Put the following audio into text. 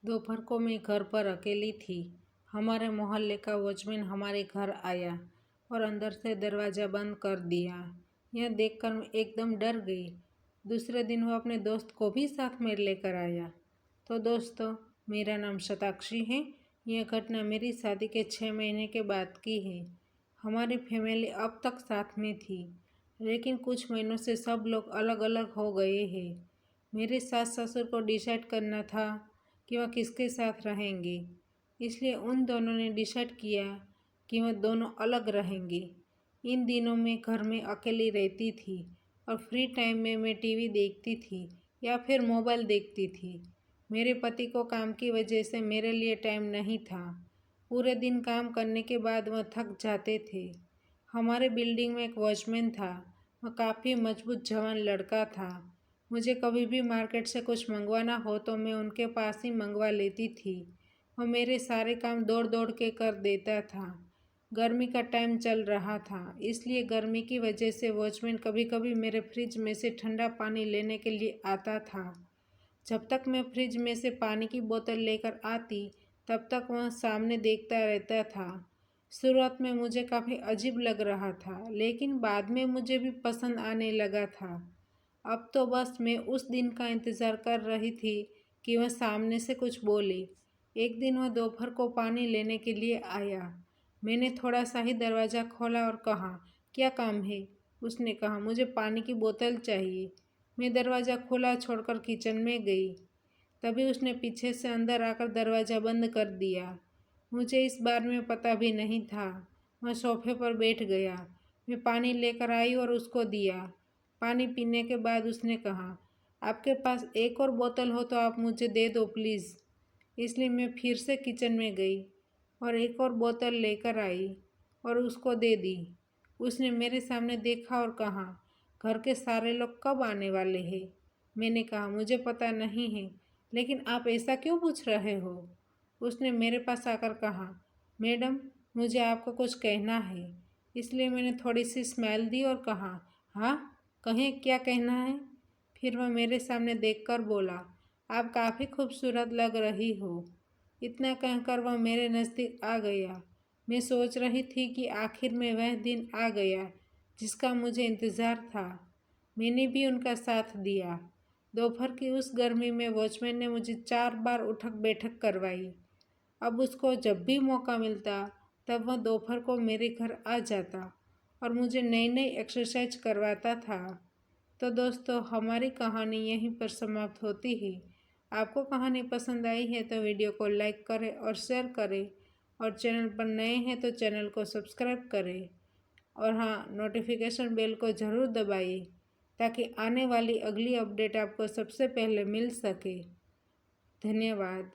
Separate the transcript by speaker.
Speaker 1: दोपहर को मैं घर पर अकेली थी। हमारे मोहल्ले का वॉचमैन हमारे घर आया और अंदर से दरवाज़ा बंद कर दिया। यह देखकर मैं एकदम डर गई। दूसरे दिन वो अपने दोस्त को भी साथ में लेकर आया। तो दोस्तों, मेरा नाम शताक्षी है। यह घटना मेरी शादी के 6 महीने के बाद की है। हमारी फैमिली अब तक साथ में थी, लेकिन कुछ महीनों से सब लोग अलग अलग हो गए हैं। मेरे सास ससुर को डिसाइड करना था कि वह किसके साथ रहेंगे, इसलिए उन दोनों ने डिसाइड किया कि वह दोनों अलग रहेंगे। इन दिनों मैं घर में अकेली रहती थी और फ्री टाइम में मैं टीवी देखती थी या फिर मोबाइल देखती थी। मेरे पति को काम की वजह से मेरे लिए टाइम नहीं था। पूरे दिन काम करने के बाद वह थक जाते थे। हमारे बिल्डिंग में एक वॉचमैन था। वह काफ़ी मजबूत जवान लड़का था। मुझे कभी भी मार्केट से कुछ मंगवाना हो तो मैं उनके पास ही मंगवा लेती थी। वह मेरे सारे काम दौड़ दौड़ के कर देता था। गर्मी का टाइम चल रहा था, इसलिए गर्मी की वजह से वॉचमैन कभी कभी मेरे फ्रिज में से ठंडा पानी लेने के लिए आता था। जब तक मैं फ्रिज में से पानी की बोतल लेकर आती, तब तक वह सामने देखता रहता था। शुरुआत में मुझे काफ़ी अजीब लग रहा था, लेकिन बाद में मुझे भी पसंद आने लगा था। अब तो बस मैं उस दिन का इंतज़ार कर रही थी कि वह सामने से कुछ बोले। एक दिन वह दोपहर को पानी लेने के लिए आया। मैंने थोड़ा सा ही दरवाज़ा खोला और कहा, क्या काम है? उसने कहा, मुझे पानी की बोतल चाहिए। मैं दरवाज़ा खुला छोड़कर किचन में गई। तभी उसने पीछे से अंदर आकर दरवाज़ा बंद कर दिया। मुझे इस बारे में पता भी नहीं था। वह सोफे पर बैठ गया। मैं पानी लेकर आई और उसको दिया। पानी पीने के बाद उसने कहा, आपके पास एक और बोतल हो तो आप मुझे दे दो प्लीज़। इसलिए मैं फिर से किचन में गई और एक और बोतल लेकर आई और उसको दे दी। उसने मेरे सामने देखा और कहा, घर के सारे लोग कब आने वाले हैं? मैंने कहा, मुझे पता नहीं है, लेकिन आप ऐसा क्यों पूछ रहे हो? उसने मेरे पास आकर कहा, मैडम, मुझे आपको कुछ कहना है। इसलिए मैंने थोड़ी सी स्माइल दी और कहा, हाँ कहें, क्या कहना है? फिर वह मेरे सामने देखकर बोला, आप काफ़ी खूबसूरत लग रही हो। इतना कहकर वह मेरे नज़दीक आ गया। मैं सोच रही थी कि आखिर में वह दिन आ गया जिसका मुझे इंतज़ार था। मैंने भी उनका साथ दिया। दोपहर की उस गर्मी में वॉचमैन ने मुझे 4 बार उठक बैठक करवाई। अब उसको जब भी मौका मिलता, तब वह दोपहर को मेरे घर आ जाता और मुझे नई नई एक्सरसाइज करवाता था। तो दोस्तों, हमारी कहानी यहीं पर समाप्त होती है। आपको कहानी पसंद आई है तो वीडियो को लाइक करें और शेयर करें, और चैनल पर नए हैं तो चैनल को सब्सक्राइब करें, और हाँ, नोटिफिकेशन बेल को ज़रूर दबाइए ताकि आने वाली अगली अपडेट आपको सबसे पहले मिल सके। धन्यवाद।